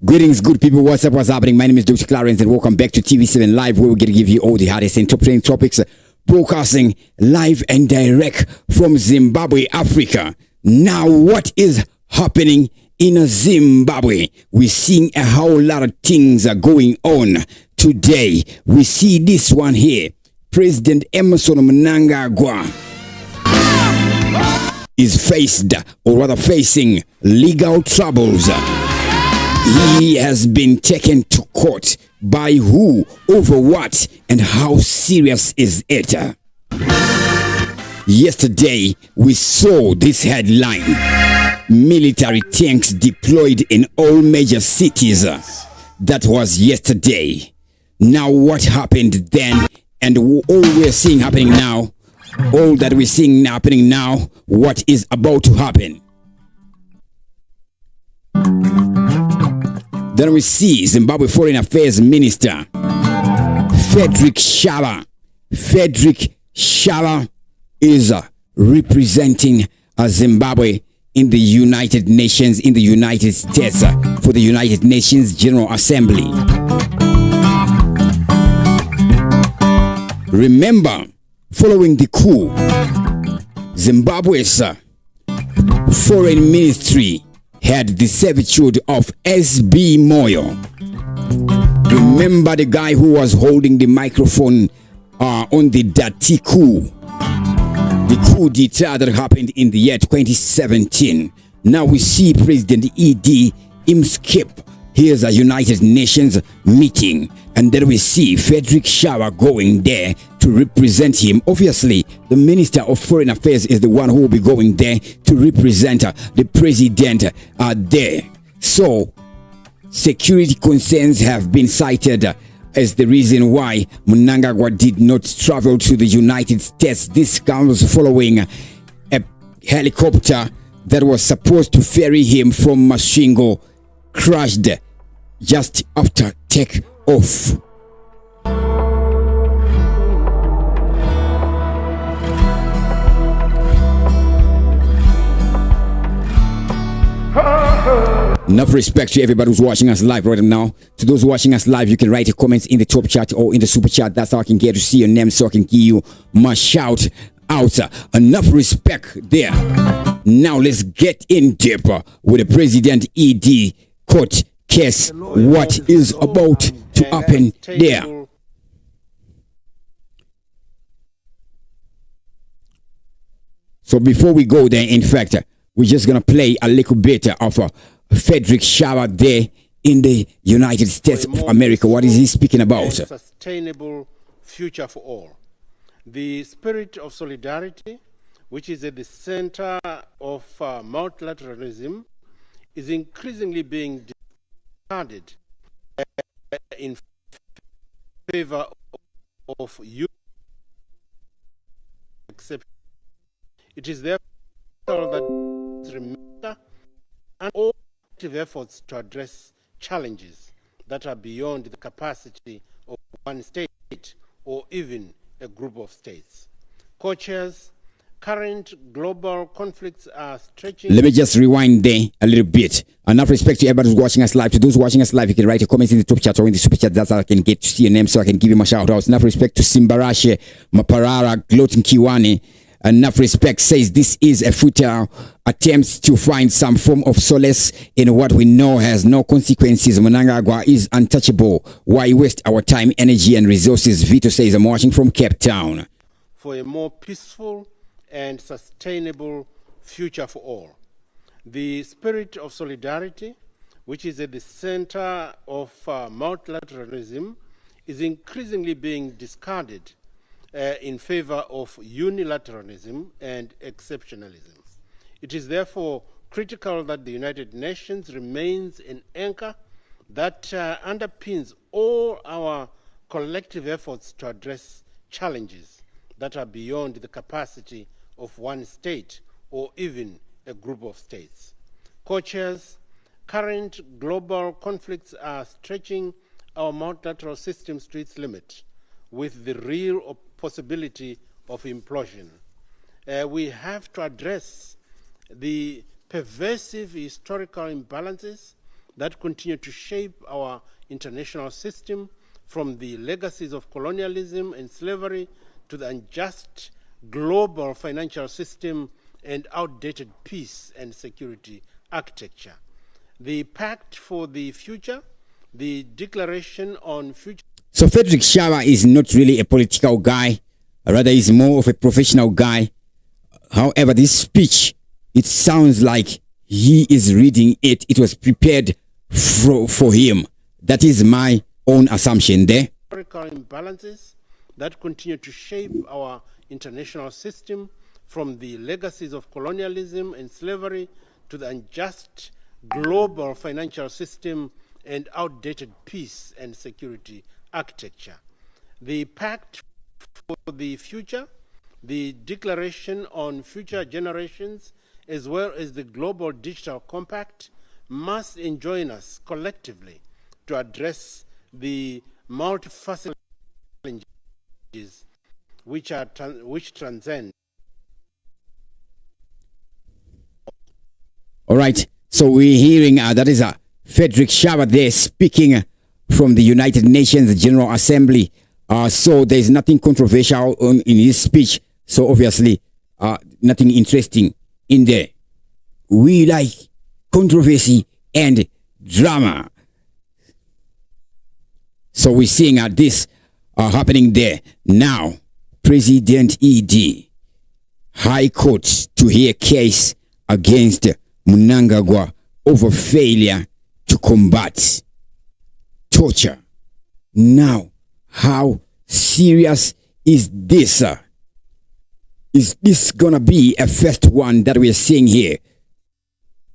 Greetings, good people. What's up? What's happening? My name is Dr. Clarence, and welcome back to TV7 Live, where we're going to give you all the hottest and top trending topics, broadcasting live and direct from Zimbabwe, Africa. Now, what is happening in Zimbabwe? We're seeing a whole lot of things are going on today. We see this one here. President Emmerson Mnangagwa is facing legal troubles. He has been taken to court. By who, over what, and how serious is it? Yesterday, we saw this headline. Military tanks deployed in all major cities. That was yesterday. Now what happened then, and all we're seeing happening now, all that we're seeing happening now, what is about to happen? Then we see Zimbabwe Foreign Affairs Minister Facde Shava. Facde Shava is representing Zimbabwe in the United Nations, in the United States, for the United Nations General Assembly. Remember, following the coup, Zimbabwe's foreign ministry had the servitude of S.B. Moyo. Remember the guy who was holding the microphone on the Dati coup, the coup d'etat that happened in the year 2017. Now we see President E.D. skip. Here's a United Nations meeting, and then we see Facde Shava going there to represent him. Obviously, the Minister of Foreign Affairs is the one who will be going there to represent the president there. So, security concerns have been cited as the reason why Mnangagwa did not travel to the United States. This comes following a helicopter that was supposed to ferry him from Masvingo crashed just after take-off. Enough respect to everybody who's watching us live right now. To those watching us live, you can write your comments in the top chat or in the super chat. That's how I can get to see your name, so I can give you my shout out. Enough respect there. Now let's get in deeper with the President E.D. court case. What is about to happen there? So before we go there, in fact, we're just gonna play a little bit of Facde Shava there in the United States of America. What is he speaking about? Sustainable future for all. The spirit of solidarity, which is at the center of multilateralism, is increasingly being discarded in favor of youth exception. It is therefore that remember and all active efforts to address challenges that are beyond the capacity of one state or even a group of states. Co-chairs, current global conflicts are stretching. Let me just rewind there a little bit. Enough respect to everybody who's watching us live. To those watching us live, you can write your comments in the top chat or in the super chat. That's how I can get to see your name, so I can give you my shout outs. Enough respect to Simbarashe, Maparara, Glotin Kiwani. Enough respect says this is a futile attempt to find some form of solace in what we know has no consequences. Mnangagwa is untouchable. Why waste our time, energy, and resources? Vito says, I'm watching from Cape Town. For a more peaceful and sustainable future for all. The spirit of solidarity, which is at the center of multilateralism, is increasingly being discarded in favor of unilateralism and exceptionalism. It is therefore critical that the United Nations remains an anchor that underpins all our collective efforts to address challenges that are beyond the capacity of one state or even a group of states. Co-chairs, current global conflicts are stretching our multilateral systems to its limit, with the real possibility of implosion. We have to address the pervasive historical imbalances that continue to shape our international system, from the legacies of colonialism and slavery to the unjust global financial system and outdated peace and security architecture. The Pact for the Future, the Declaration on Future... So Frederick Shava is not really a political guy, rather he's more of a professional guy. However, this speech, it sounds like he is reading it. It was prepared for him. That is my own assumption there. Historical imbalances that continue to shape our international system, from the legacies of colonialism and slavery to the unjust global financial system and outdated peace and security architecture. The Pact for the Future, the Declaration on Future Generations, as well as the Global Digital Compact, must enjoin us collectively to address the multifaceted challenges which transcend. All right, so we're hearing that is Frederick Shava there speaking from the United Nations General Assembly. So there's nothing controversial in his speech. So obviously, nothing interesting in there. We like controversy and drama. So we're seeing this happening there. Now, President ED, High Court to hear case against Mnangagwa over failure to combat torture. Now, how serious is this? Is this gonna be a first one that we're seeing here?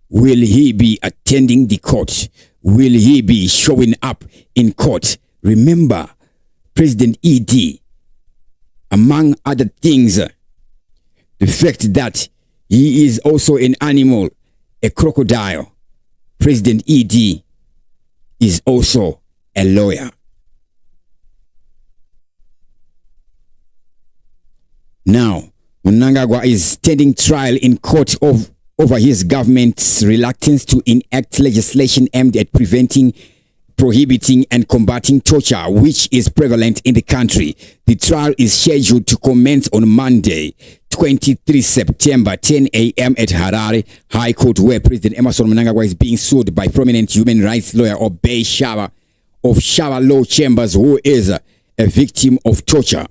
Will he be attending the court? Will he be showing up in court? Remember, President ED, among other things, the fact that he is also an animal, a crocodile. President ED is also a lawyer. Now, Mnangagwa is standing trial in court over his government's reluctance to enact legislation aimed at preventing, prohibiting and combating torture, which is prevalent in the country. The trial is scheduled to commence on Monday, 23 September, 10 a.m. at Harare High Court, where President Emmerson Mnangagwa is being sued by prominent human rights lawyer Obey Shava of Shava Law Chambers, who is a victim of torture.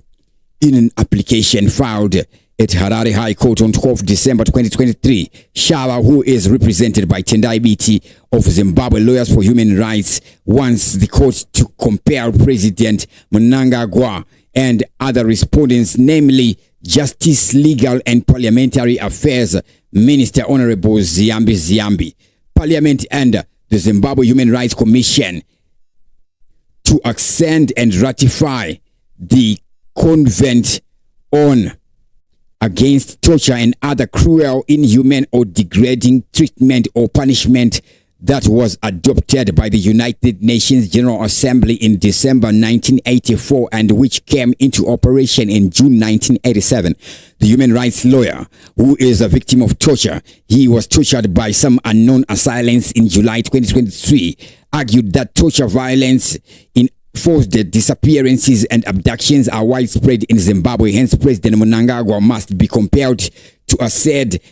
In an application filed at Harare High Court on 12 December 2023, Shava, who is represented by Facde Biti of Zimbabwe Lawyers for Human Rights, wants the court to compel President Mnangagwa and other respondents, namely Justice, Legal and Parliamentary Affairs Minister Honorable Ziambi, Parliament and the Zimbabwe Human Rights Commission, to accede and ratify the Convent on Against Torture and Other Cruel, Inhuman or Degrading Treatment or Punishment that was adopted by the United Nations General Assembly in December 1984 and which came into operation in June 1987. The human rights lawyer, who is a victim of torture, he was tortured by some unknown assailants in July 2023, argued that torture, violence, forced disappearances and abductions are widespread in Zimbabwe. Hence, President Mnangagwa must be compelled to accede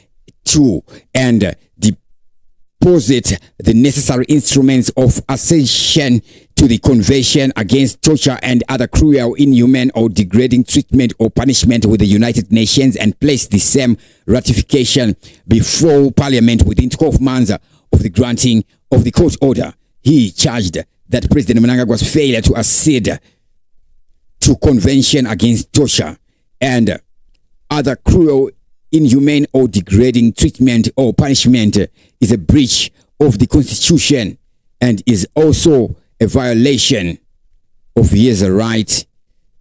to and deposit the necessary instruments of accession to the Convention Against Torture and Other Cruel, Inhuman or Degrading Treatment or Punishment with the United Nations and place the same ratification before Parliament within 12 months of the granting of the court order. He charged that President Mnangagwa's failure to accede to Convention Against Torture and Other Cruel, Inhumane or Degrading Treatment or Punishment is a breach of the Constitution and is also a violation of his right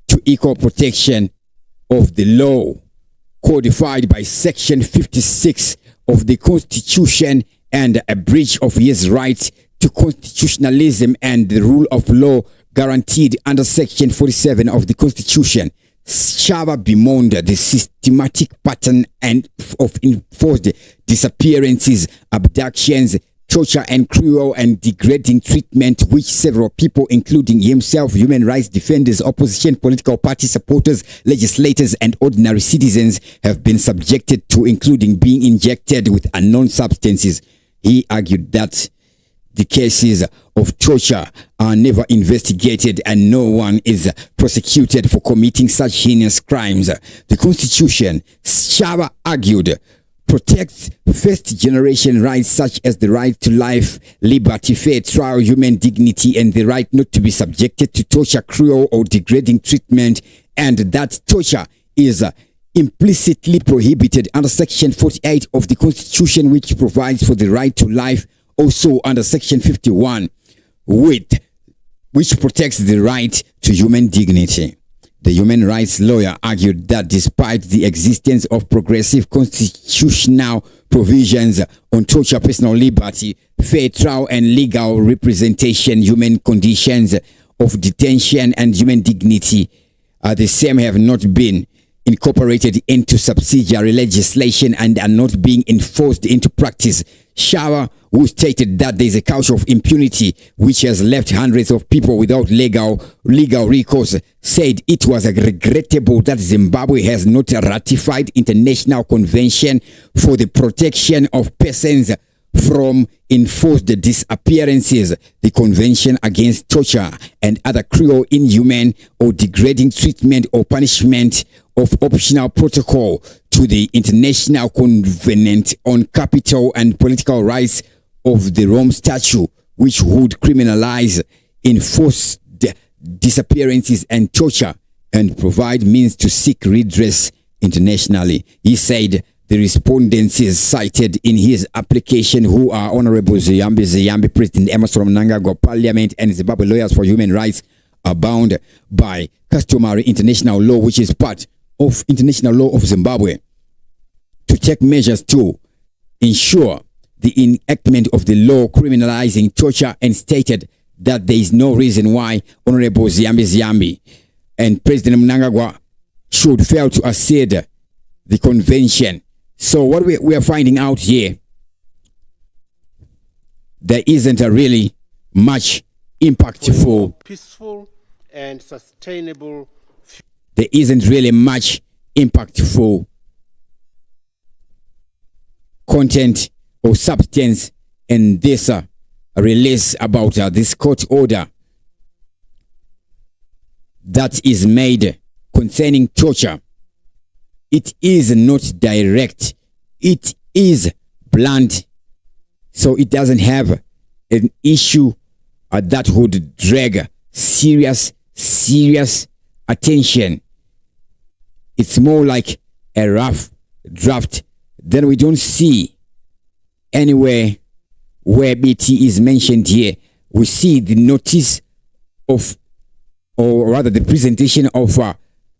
to equal protection of the law. codified by Section 56 of the Constitution and a breach of his right to constitutionalism and the rule of law guaranteed under Section 47 of the Constitution. Shava bemoaned the systematic pattern of enforced disappearances, abductions, torture and cruel and degrading treatment which several people, including himself, human rights defenders, opposition political party supporters, legislators and ordinary citizens have been subjected to, including being injected with unknown substances. He argued that the cases of torture are never investigated and no one is prosecuted for committing such heinous crimes. The Constitution, Shava argued, protects first-generation rights such as the right to life, liberty, fair trial, human dignity, and the right not to be subjected to torture, cruel, or degrading treatment, and that torture is implicitly prohibited under Section 48 of the Constitution, which provides for the right to life, also under Section 51, which protects the right to human dignity. The human rights lawyer argued that despite the existence of progressive constitutional provisions on torture, personal liberty, fair trial and legal representation, human conditions of detention and human dignity, the same have not been incorporated into subsidiary legislation and are not being enforced into practice. Shava, who stated that there is a culture of impunity which has left hundreds of people without legal recourse, said it was regrettable that Zimbabwe has not ratified International Convention for the Protection of Persons from Enforced Disappearances, the Convention Against Torture and Other Cruel, Inhuman or Degrading Treatment or Punishment of Optional Protocol to the International Covenant on Capital and Political Rights of the Rome Statute, which would criminalize enforced disappearances and torture and provide means to seek redress internationally. He said the respondents cited in his application, who are Honorable Ziyambi, President Emerson Mnangagwa, Parliament, and Zimbabwe Lawyers for Human Rights, are bound by customary international law, which is part of international law of Zimbabwe, to take measures to ensure the enactment of the law criminalizing torture, and stated that there is no reason why Honorable Ziyambi and President Mnangagwa should fail to accede the convention. So what we are finding out here, there isn't a really much impactful, peaceful and sustainable. There isn't really much impactful content or substance in this release about this court order that is made concerning torture. It is not direct, it is blunt, so it doesn't have an issue that would drag serious attention. It's more like a rough draft. Then we don't see anywhere where BT is mentioned here. We see the notice of, or rather the presentation of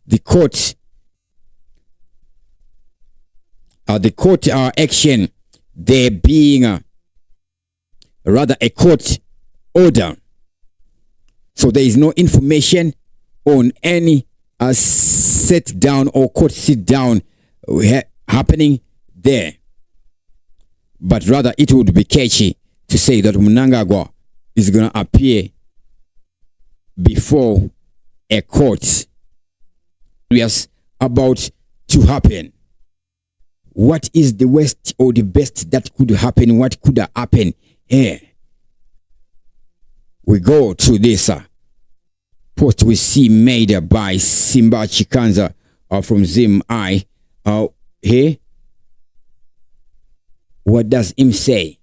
the court action, there being rather a court order. So there is no information on any sit down or court sit down happening there. But rather it would be catchy to say that Mnangagwa is going to appear before a court. Yes, about to happen. What is the worst or the best that could happen? What could happen here? We go to this post we see made by Simba Chikanza from Zim I. Here, what does him say?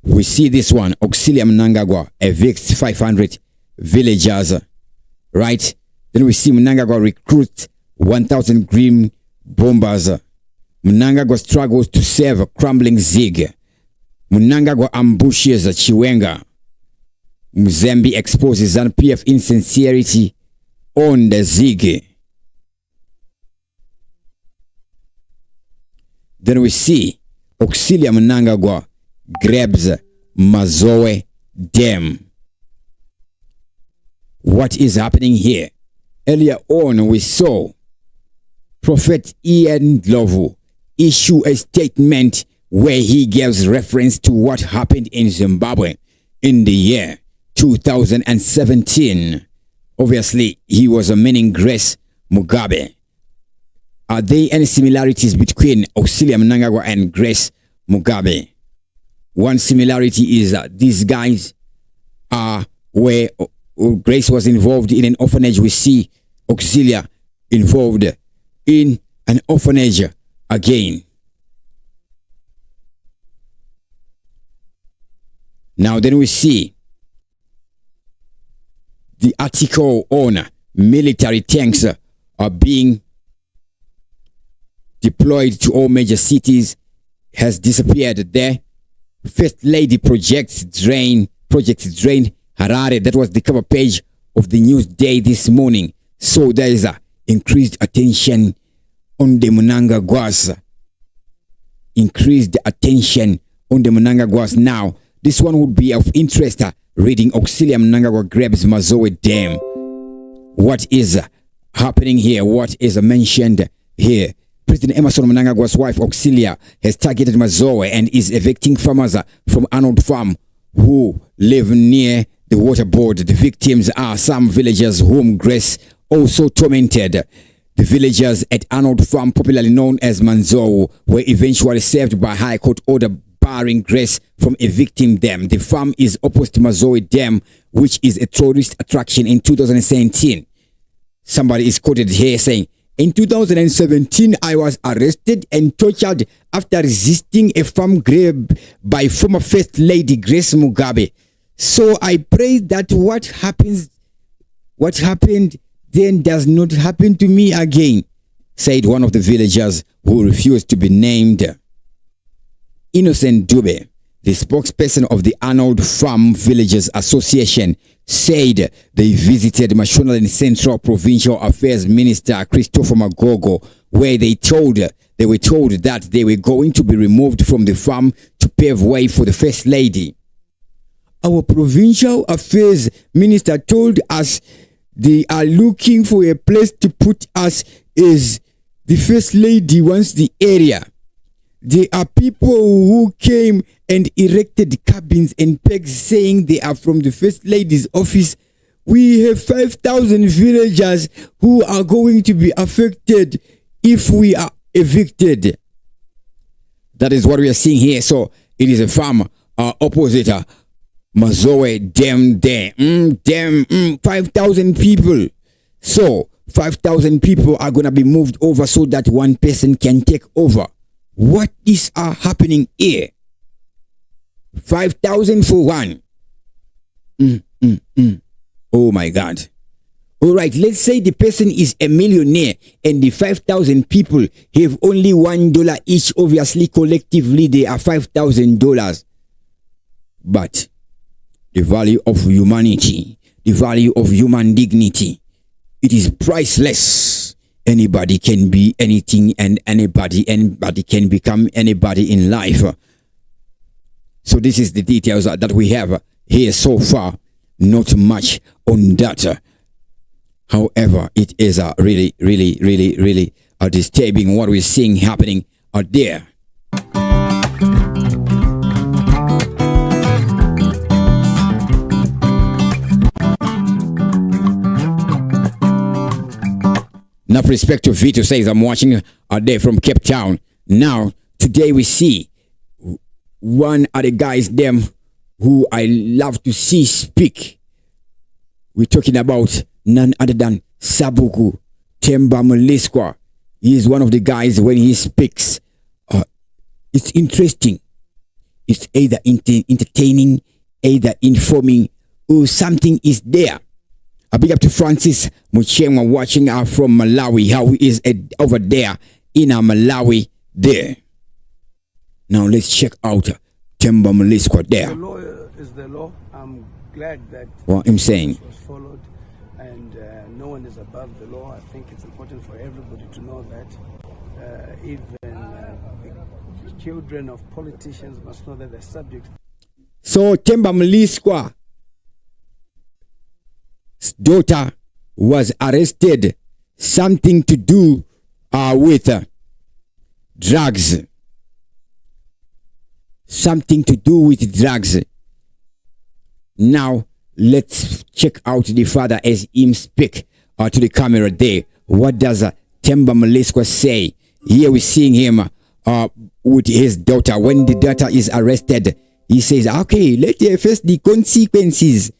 We see this one. Auxillia Mnangagwa evicts 500 villagers, right? Then we see Mnangagwa recruit 1,000 green bombers. Mnangagwa struggles to save a crumbling Zig. Mnangagwa ambushes Chiwenga. Mzambi exposes ZANU-PF insincerity on the Zige. Then we see Auxillia Mnangagwa grabs Mazoe Dam. What is happening here? Earlier on, we saw Prophet Ian Ndlovu issue a statement where he gives reference to what happened in Zimbabwe in the year 2017. Obviously, he was meaning Grace Mugabe. Are there any similarities between Auxillia Mnangagwa and Grace Mugabe? One similarity is that these guys are where Grace was involved in an orphanage. We see Auxillia involved in an orphanage again. Now then we see the article on military tanks are being deployed to all major cities has disappeared there. First Lady projects drain Harare. That was the cover page of the Newsday this morning. So there is a increased attention on the Mnangagwas. Increased attention on the Mnangagwas. Now, this one would be of interest. Reading Auxillia Mnangagwa grabs Mazoe Dam. What is happening here? What is mentioned here? President Emmerson Mnangagwa's wife Auxillia has targeted Mazoe and is evicting farmers from Arnold Farm who live near the water board. The victims are some villagers whom Grace also tormented. The villagers at Arnold Farm, popularly known as Manzou, were eventually saved by High Court order barring Grace from evicting them. The farm is opposite to Mazoe Dam, which is a tourist attraction. In 2017, somebody is quoted here saying, "In 2017, I was arrested and tortured after resisting a farm grab by former First Lady Grace Mugabe. So I pray that what happened then does not happen to me again," said one of the villagers who refused to be named. Innocent Dube, the spokesperson of the Arnold Farm Villagers Association, said they visited Mashonaland Central Provincial Affairs Minister Christopher Magogo, where they were told that they were going to be removed from the farm to pave way for the First Lady. "Our Provincial Affairs Minister told us they are looking for a place to put us as the First Lady wants the area. There are people who came and erected cabins and pegs saying they are from the First Lady's office. We have 5,000 villagers who are going to be affected if we are evicted." That is what we are seeing here. So it is a farm opposite Mazoe Dam there. 5,000 people. So 5,000 people are going to be moved over so that one person can take over. What is happening here? 5,000 for one. Oh my God. All right, let's say the person is a millionaire and the 5,000 people have only $1 each. Obviously, collectively, they are $5,000. But the value of humanity, the value of human dignity, it is priceless. Anybody can be anything and anybody can become anybody in life. So this is the details that we have here so far. Not much on that. However, it is really disturbing what we're seeing happening out there. Now, Perspective Vito says, "I'm watching a day from Cape Town." Now, today we see one of the guys, them who I love to see speak. We're talking about none other than Sabuku Temba Mliskwa. He is one of the guys when he speaks. It's interesting. It's either entertaining, either informing, or something is there. A big up to Francis Muchemwa watching from Malawi. How he is over there in Malawi there. Now let's check out Temba Mliskwa there. The law is the law. I'm glad that what I'm saying. was followed, and no one is above the law. I think it's important for everybody to know that even the children of politicians must know that they're subject. So Themba Mliswa's daughter was arrested, something to do with drugs. Something to do with drugs. Now let's check out the father as him speak to the camera there. What does Themba Mliswa say? Here we're seeing him with his daughter. When the daughter is arrested, he says, okay, let's face the consequences.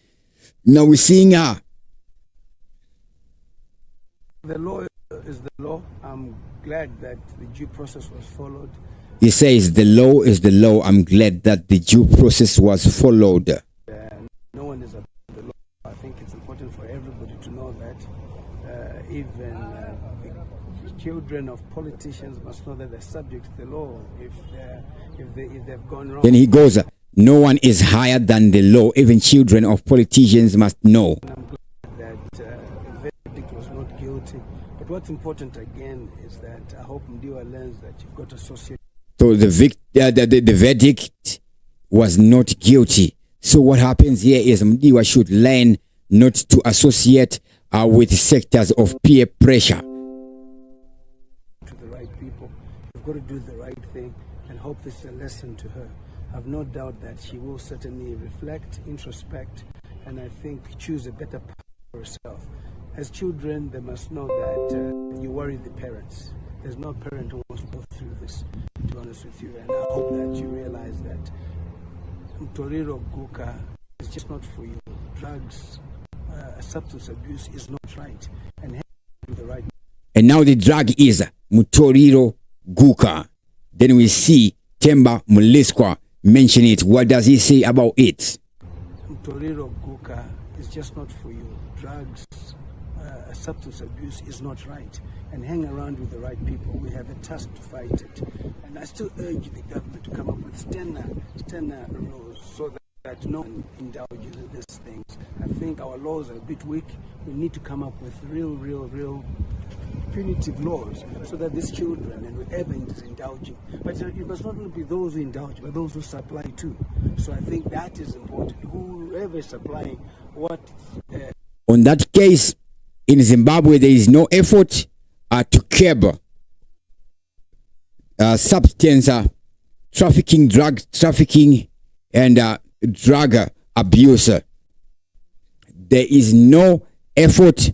Now we're seeing her. The law is the law. I'm glad that the due process was followed. He says, the law is the law. I'm glad that the due process was followed. No one is above the law. I think it's important for everybody to know that even the children of politicians must know that they're subject to the law if they've gone wrong. Then he goes, no one is higher than the law. Even children of politicians must know. I'm glad that the verdict was not guilty. But what's important again is that I hope Mdiwa learns that you've got to associate. So the verdict was not guilty. So what happens here is Mdiwa should learn not to associate with sectors of peer pressure. To the right people, you've got to do the right thing, and hope this is a lesson to her. I've no doubt that she will certainly reflect, introspect, and I think choose a better path for herself. As children, they must know that you worry the parents. There's no parent who wants to go through this, to be honest with you. And I hope that you realize that Mtoriro Guka is just not for you. Drugs, substance abuse is not right. And do the right. And now the drug is Mtoriro Guka. Then we see Themba Mliswa mention it. What does he say about it? Mtoriro Guka is just not for you. Drugs, substance abuse is not right. And hang around with the right people. We have a task to fight it. And I still urge the government to come up with sterner rules so that no one indulges in these things. I think our laws are a bit weak. We need to come up with real punitive laws so that these children and whoever is indulging, but it must not only be those who indulge, but those who supply too. So I think that is important. Whoever is supplying what... On that case, in Zimbabwe, there is no effort to curb substance trafficking, drug trafficking, and drug abuse. There is no effort.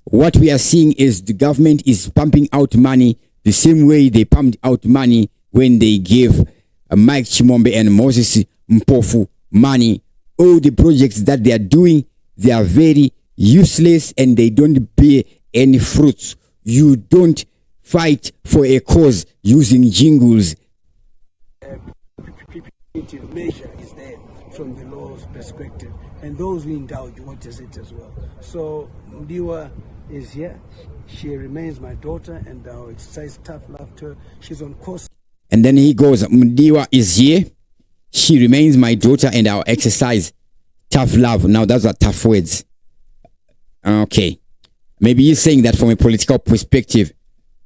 What we are seeing is the government is pumping out money the same way they pumped out money when they gave Mike Chimombe and Moses Mpofu money. All the projects that they are doing, they are very useless and they don't bear any fruits. You don't fight for a cause using jingles. Measure is there from the law's perspective, and those who indulge, what is it as well? So Mdiwa is here. She remains my daughter, and I'll exercise tough love to her. She's on course. And then he goes, Mdiwa is here. She remains my daughter, and I'll exercise tough love. Now those are tough words. Okay. Maybe he's saying that from a political perspective.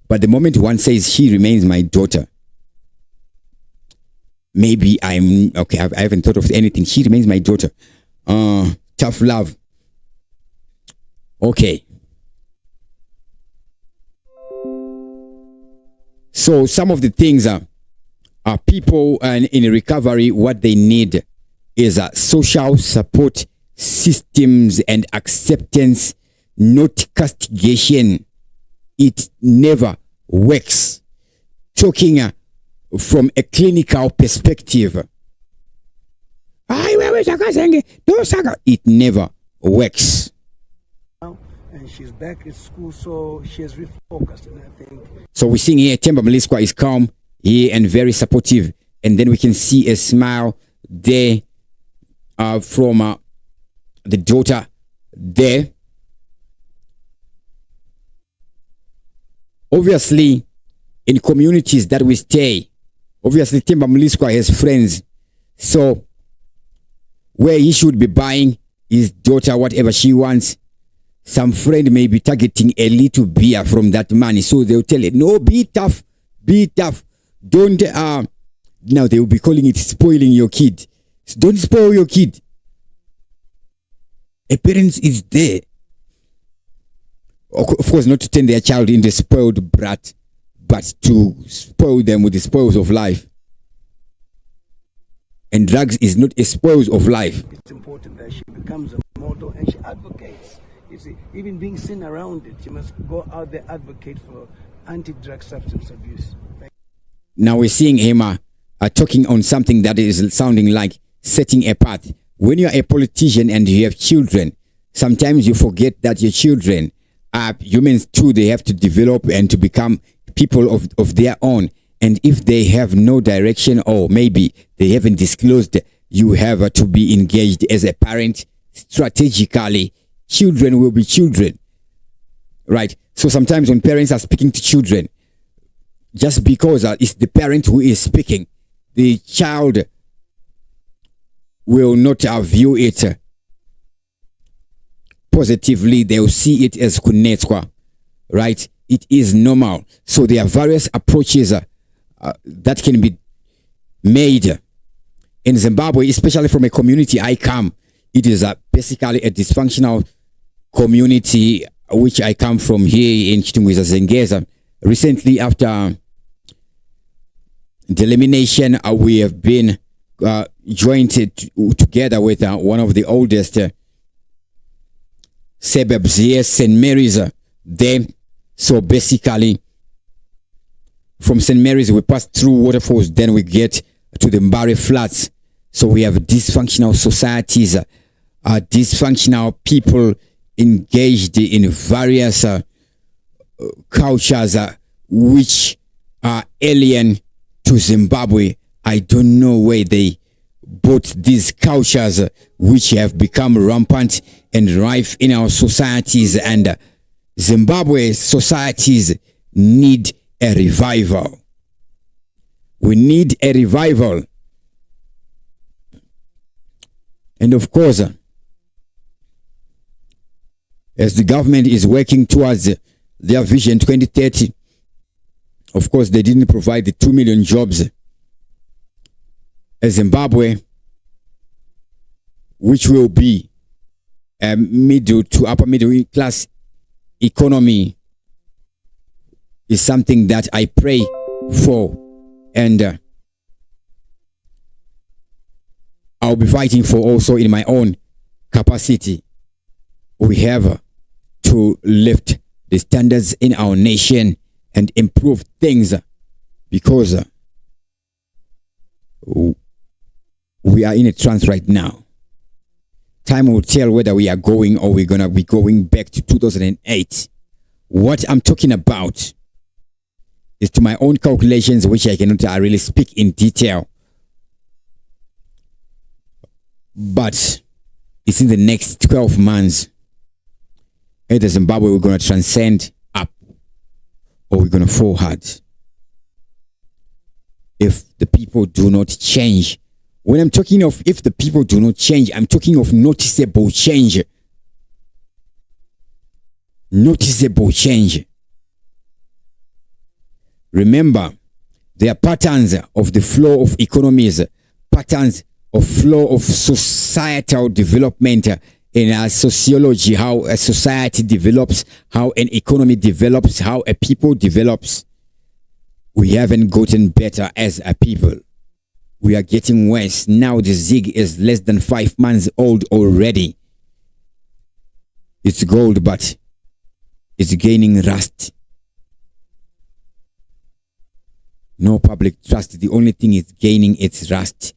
But the moment one says she remains my daughter, maybe I'm okay. I haven't thought of anything. She remains my daughter. Tough love. Okay. So some of the things are people in recovery, what they need is social support systems and acceptance, not castigation. It never works. Talking from a clinical perspective, it never works. And she's back at school, so she has refocused, and I think. So we're seeing here Themba Mliswa is calm here and very supportive, and then we can see a smile there from the daughter there. Obviously, in communities that we stay, obviously Themba Mliswa has friends. So where he should be buying, his daughter, whatever she wants. Some friend may be targeting a little beer from that money. So they'll tell it, no, be tough, be tough. Don't, now they will be calling it spoiling your kid. Don't spoil your kid. A parent is there. Of course, not to turn their child into a spoiled brat, but to spoil them with the spoils of life. And drugs is not a spoils of life. It's important that she becomes a model and she advocates. You see, even being seen around it, she must go out there, advocate for anti-drug substance abuse. Now we're seeing him talking on something that is sounding like setting a path. When you're a politician and you have children, sometimes you forget that your children are humans too. They have to develop and to become people of their own. And if they have no direction, or maybe they haven't disclosed, you have to be engaged as a parent strategically. Children will be children, right? So sometimes when parents are speaking to children, just because it's the parent who is speaking, the child will not view it positively. They will see it as kunetswa, right? It is normal. So there are various approaches that can be made in Zimbabwe, especially from a community I come. It is basically a dysfunctional community which I come from here in Chitungwiza Zengeza. Recently, after the elimination, we have been joined together with one of the oldest suburbs here, St. Mary's there. So basically, from St. Mary's, we pass through waterfalls, then we get to the Mbare flats. So we have dysfunctional societies, dysfunctional people engaged in various cultures which are alien to Zimbabwe. I don't know where they bought these cultures which have become rampant and rife in our societies, and Zimbabwe societies need a revival. We need a revival. And of course, as the government is working towards their Vision 2030, of course, they didn't provide the 2 million jobs as Zimbabwe, which will be a middle to upper middle class economy, is something that I pray for, and I'll be fighting for also in my own capacity. We have to lift the standards in our nation and improve things, because we are in a trance right now. Time will tell whether we are going or we're going to be going back to 2008. What I'm talking about is to my own calculations, which I cannot really speak in detail. But it's in the next 12 months. Either Zimbabwe, we're going to transcend up, or we're going to fall hard. If the people do not change. When I'm talking of if the people do not change, I'm talking of noticeable change. Noticeable change. Remember, there are patterns of the flow of economies, patterns of flow of societal development in our sociology, how a society develops, how an economy develops, how a people develops. We haven't gotten better as a people. We are getting worse. Now the zig is less than 5 months old already. It's gold, but it's gaining rust. No public trust. The only thing is gaining its rust.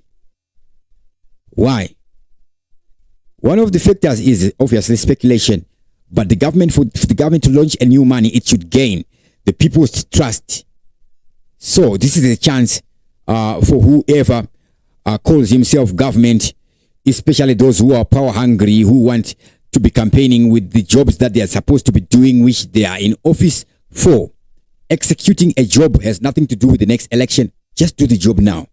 Why? One of the factors is obviously speculation, but the government, for the government to launch a new money, it should gain the people's trust. So this is a chance for whoever calls himself government, especially those who are power hungry, who want to be campaigning with the jobs that they are supposed to be doing, which they are in office for. Executing a job has nothing to do with the next election. Just do the job now.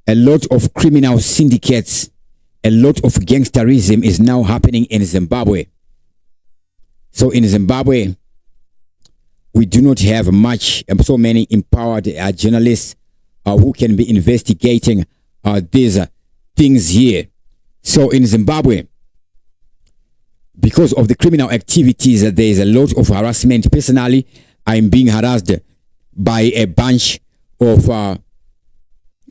a lot of criminal syndicates, a lot of gangsterism is now happening in Zimbabwe. So in Zimbabwe, we do not have so many empowered journalists who can be investigating these things here. So in Zimbabwe, because of the criminal activities, there is a lot of harassment. Personally, I'm being harassed by a bunch of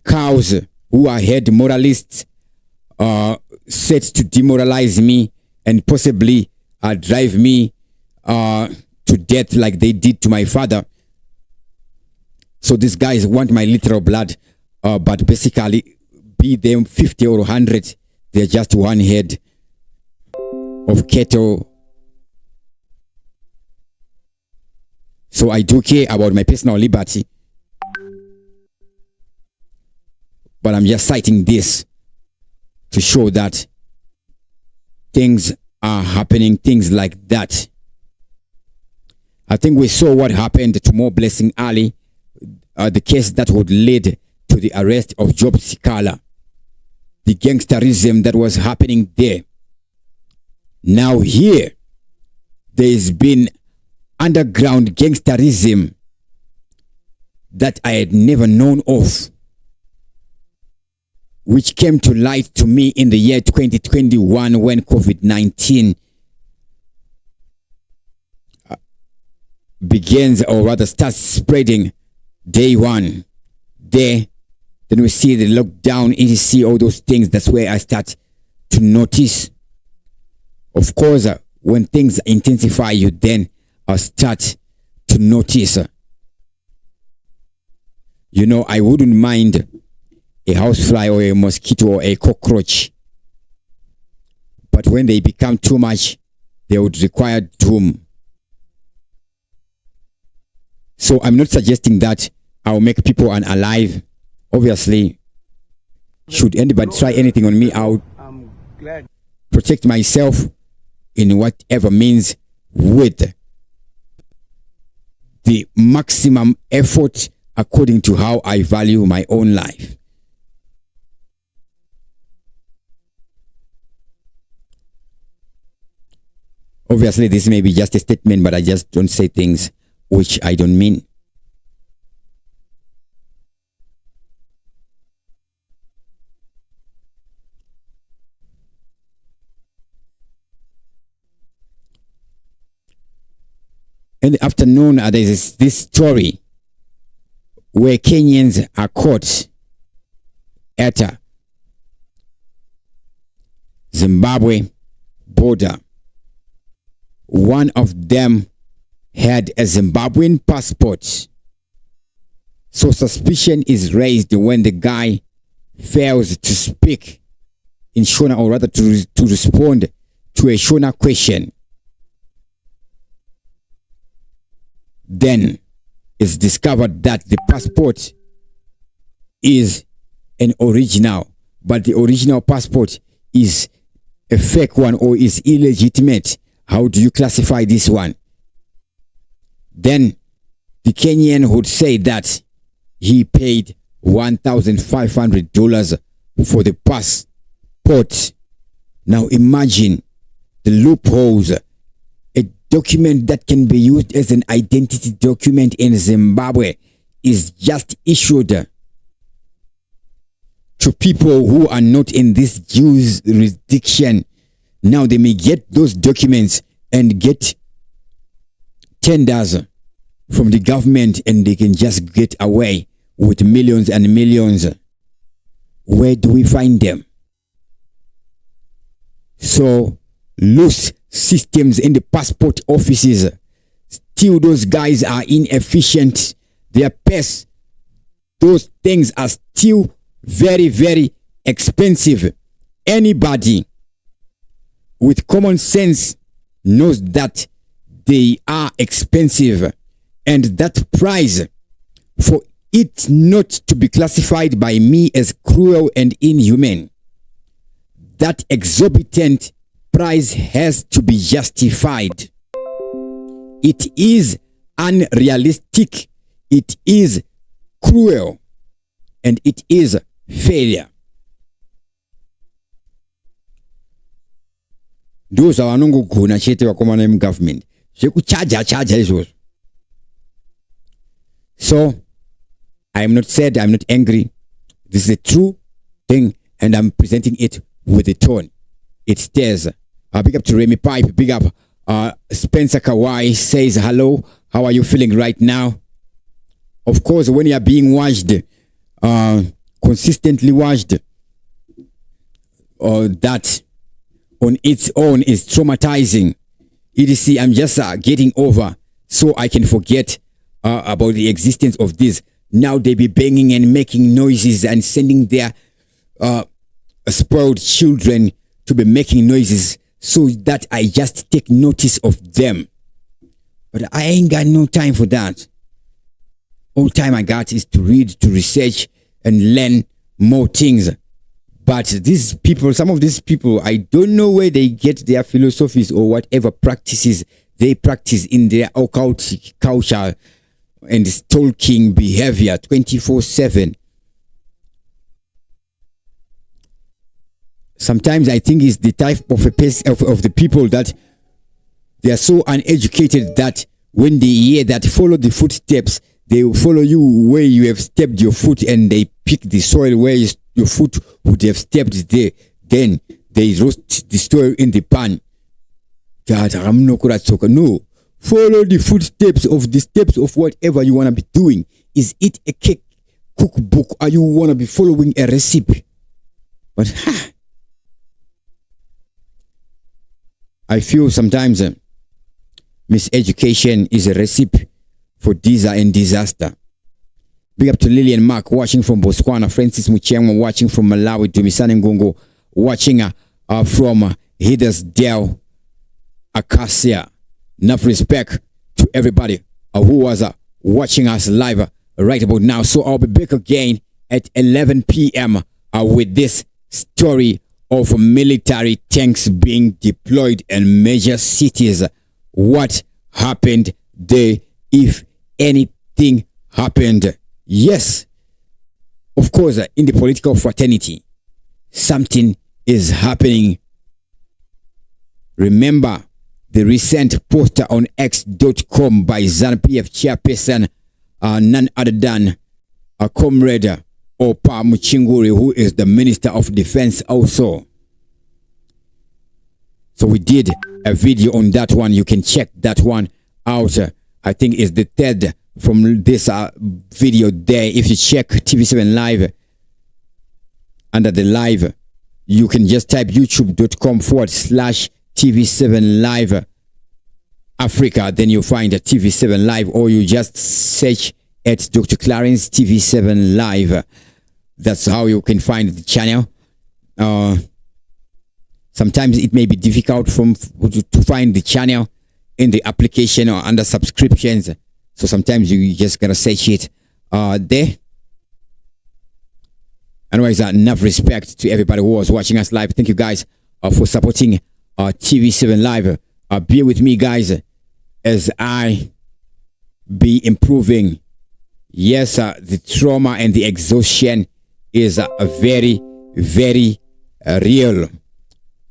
cows who are head moralists, set to demoralize me and possibly drive me to death like they did to my father. So these guys want my literal blood, but basically, be them 50 or 100, they're just one head of cattle. So I do care about my personal liberty, but I'm just citing this to show that things are happening, things like that. I think we saw what happened to Mo Blessing Ali, the case that would lead to the arrest of Job Sikala, the gangsterism that was happening there. Now here, there's been underground gangsterism that I had never known of, which came to light to me in the year 2021 when COVID-19 begins, or rather starts spreading. Day one there, then we see the lockdown, etc., all those things. That's where I start to notice. Of course, when things intensify, you then start to notice. You know, I wouldn't mind a housefly or a mosquito or a cockroach, but when they become too much, they would require doom. So I'm not suggesting that I'll make people unalive. Obviously, should anybody try anything on me, I'll protect myself in whatever means with the maximum effort according to how I value my own life. Obviously, this may be just a statement, but I just don't say things which I don't mean. In the afternoon, there is this story where Kenyans are caught at Zimbabwe border. One of them had a Zimbabwean passport. So suspicion is raised when the guy fails to speak in Shona, or rather to respond to a Shona question. Then it's discovered that the passport is an original, but the original passport is a fake one or is illegitimate. How do you classify this one? Then the Kenyan would say that he paid $1,500 for the passport. Now imagine the loopholes. A document that can be used as an identity document in Zimbabwe is just issued to people who are not in this jurisdiction. Now they may get those documents and get tenders from the government, and they can just get away with millions and millions. Where do we find them? So loose systems in the passport offices. Still, those guys are inefficient. Their pests, those things are still very, very expensive. Anybody with common sense knows that they are expensive, and that price for it not to be classified by me as cruel and inhuman, that exorbitant price has to be justified. It is unrealistic, it is cruel, and it is failure. Those are no go na chete wa common government. Charge is. So I am not sad, I'm not angry. This is a true thing, and I'm presenting it with a tone. It stares. Big up to Remy Pipe, big up Spencer Kawai says hello. How are you feeling right now? Of course, when you are being watched, consistently watched, that on its own is traumatizing. EDC, I'm just getting over so I can forget about the existence of this. Now they be banging and making noises and sending their spoiled children to be making noises so that I just take notice of them. But I ain't got no time for that. All time I got is to read, to research, and learn more things. But these people, some of these people, I don't know where they get their philosophies or whatever practices they practice in their occult culture and stalking behavior 24/7. Sometimes I think it's the type of of the people that they are so uneducated that when they hear that follow the footsteps, they will follow you where you have stepped your foot, and they pick the soil where your foot would have stepped there. Then they roast the soil in the pan. No. Follow the footsteps of the steps of whatever you want to be doing. Is it a cake cookbook, or you want to be following a recipe? But I feel sometimes miseducation is a recipe for disaster. Big up to Lillian Mark watching from Botswana, Francis Muchema watching from Malawi, Dumisane Ngongo watching from Hiddersdale, Acacia. Enough respect to everybody who was watching us live right about now. So I'll be back again at 11 p.m. With this story of military tanks being deployed in major cities. What happened there, if anything happened? Yes, of course, in the political fraternity, something is happening. Remember the recent poster on X.com by ZANU-PF chairperson, none other than a comrade Opa Muchinguri, who is the Minister of Defense also. So we did a video on that one. You can check that one out. I think it's the third from this video there. If you check TV7 Live, under the live, you can just type youtube.com/TV7 Live Africa. Then you find a TV7 Live, or you just search at Dr. Clarence TV7 Live. That's how you can find the channel. Sometimes it may be difficult to find the channel in the application or under subscriptions. So sometimes you just gotta search it there. Anyways, enough respect to everybody who was watching us live. Thank you guys for supporting TV7 Live. Bear with me, guys, as I be improving. Yes, the trauma and the exhaustion is very, very real.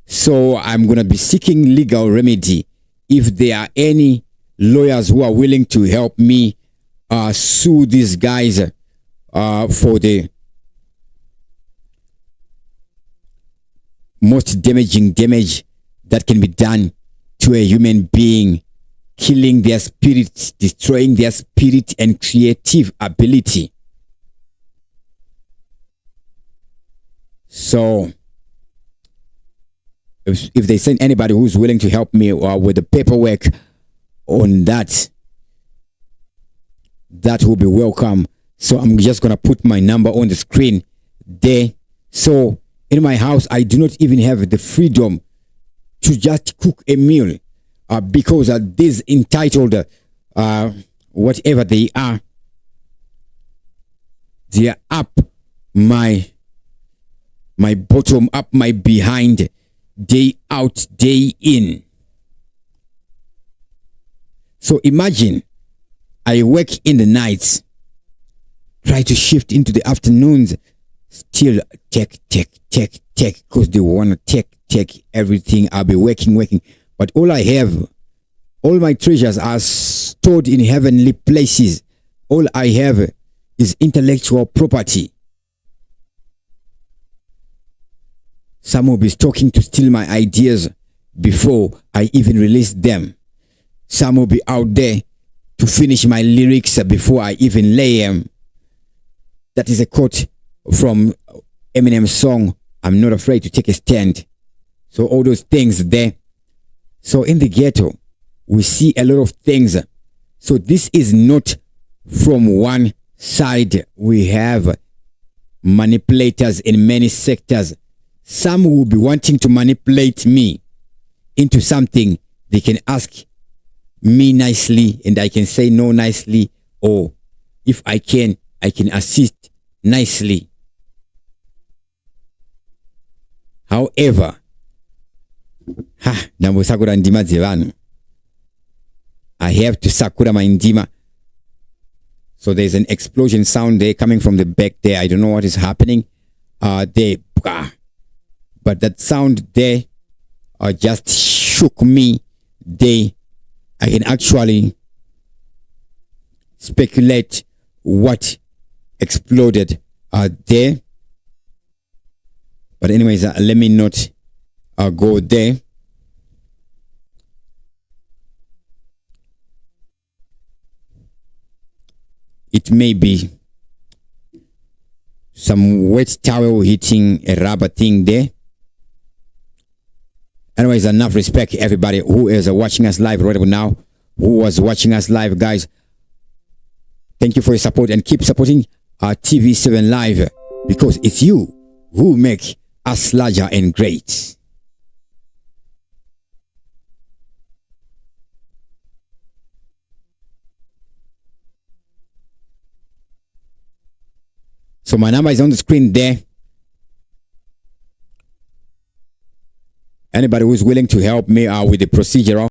So I'm going to be seeking legal remedy. If there are any lawyers who are willing to help me sue these guys for the most damaging damage that can be done to a human being, killing their spirit, destroying their spirit and creative ability. So if they send anybody who's willing to help me with the paperwork on that, that will be welcome. So I'm just gonna put my number on the screen there. So in my house, I do not even have the freedom to just cook a meal because these entitled whatever they are up my bottom, up my behind, day out, day in. So imagine I work in the nights, try to shift into the afternoons, still take, because they want to take everything. I'll be working. But all I have, all my treasures are stored in heavenly places. All I have is intellectual property. Some will be stalking to steal my ideas before I even release them. Some will be out there to finish my lyrics before I even lay them. That is a quote from Eminem's song, I'm Not Afraid to Take a Stand. So all those things there. So in the ghetto, we see a lot of things. So this is not from one side. We have manipulators in many sectors. Some will be wanting to manipulate me into something. They can ask me nicely and I can say no nicely, or if I can assist nicely. However, I have to sakura my ndima. So there's an explosion sound there coming from the back there. I don't know what is happening. But that sound there just shook me. I can actually speculate what exploded there. But anyways, let me not go there. It may be some wet towel hitting a rubber thing there. Anyways, enough respect everybody who is watching us live right now, who was watching us live, guys. Thank you for your support and keep supporting our TV7 Live, because it's you who make us larger and great. So my number is on the screen there. Anybody who's willing to help me with the procedural